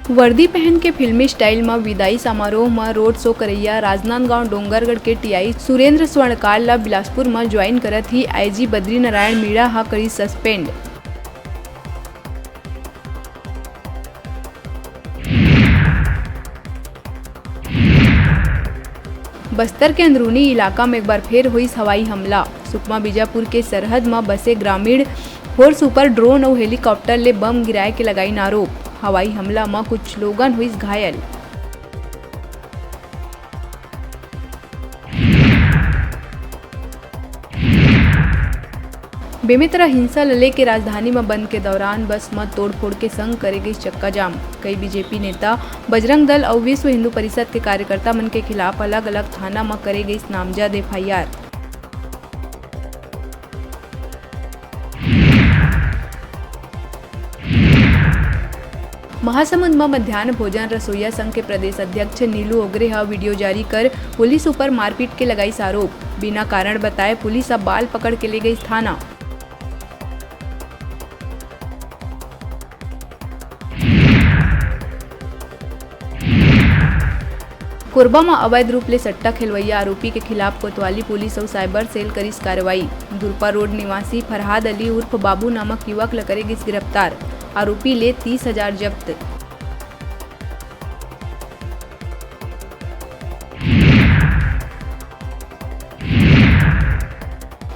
वर्दी पहन के फिल्मी स्टाइल में विदाई समारोह में रोड शो करैया राजनांदगांव डोंगरगढ़ के टीआई सुरेंद्र स्वर्णकार ला बिलासपुर में ज्वाइन करत ही आईजी बद्री नारायण मीणा हा करी सस्पेंड। बस्तर के अंदरूनी इलाका में एक बार फिर हुई हवाई हमला। सुकमा बीजापुर के सरहद में बसे ग्रामीण फोर्स ऊपर ड्रोन और हेलीकॉप्टर ले बम गिराए के लगाई आरोप। हवाई हमला में कुछ लोगन हुई घायल। बेमितरा हिंसा लले के राजधानी में बंद के दौरान बस में तोड़फोड़ के संग करे गई चक्का जाम। कई बीजेपी नेता, बजरंग दल और विश्व हिंदू परिषद के कार्यकर्ता मन के खिलाफ अलग अलग थाना में करे गई नामजद FIR। महासमुंद में मध्याह्न भोजन रसोईया संघ के प्रदेश अध्यक्ष नीलू ओगरे हा वीडियो जारी कर पुलिस ऊपर मारपीट के लगाई आरोप। बिना कारण बताए पुलिस अब बाल पकड़ के ले गई थाना। कोरबा में अवैध रूप ले सट्टा खेलवैया आरोपी के खिलाफ कोतवाली पुलिस और साइबर सेल करी कार्रवाई। दुरपा रोड निवासी फरहाद अली उर्फ बाबू नामक युवक ल करेगी गिरफ्तार। आरोपी ले 30,000 जब्त।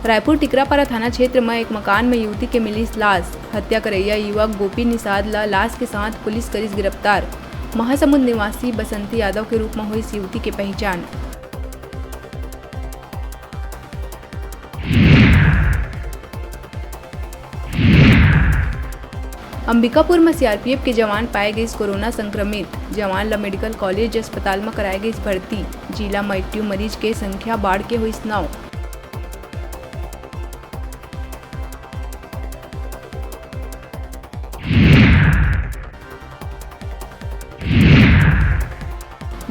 रायपुर टिकरापारा थाना क्षेत्र में एक मकान में युवती के मिली लाश। हत्या करैया युवक गोपी निषाद ला लाश के साथ पुलिस करी गिरफ्तार। महासमुंद निवासी बसंती यादव के रूप में हुई इस युवती की पहचान। अंबिकापुर में CRPF के जवान पाए गए कोरोना संक्रमित। जवान ला मेडिकल कॉलेज अस्पताल में कराए गई भर्ती। जिला में एक्टिव मरीज के संख्या बढ़ के हुई 9।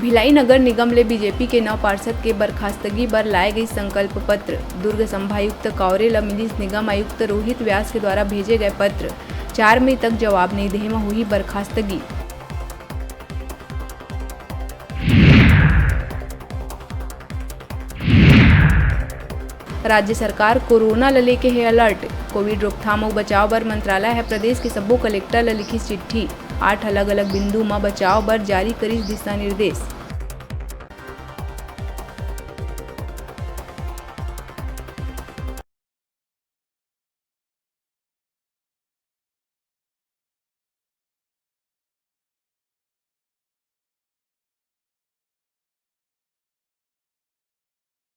भिलाई नगर निगम ले बीजेपी के 9 पार्षद के बर्खास्तगी पर लाए गई संकल्प पत्र। दुर्ग संभायुक्त कौरे ला मिली निगम आयुक्त रोहित व्यास के द्वारा भेजे गए पत्र। 4 मई तक जवाब नहीं देने में हुई बर्खास्तगी। राज्य सरकार कोरोना ला लेके है अलर्ट। कोविड रोकथाम और बचाव बर मंत्रालय है प्रदेश के सब्बो कलेक्टर ला लिखी चिट्ठी। 8 अलग अलग बिंदु में बचाव बर जारी करी दिशा निर्देश।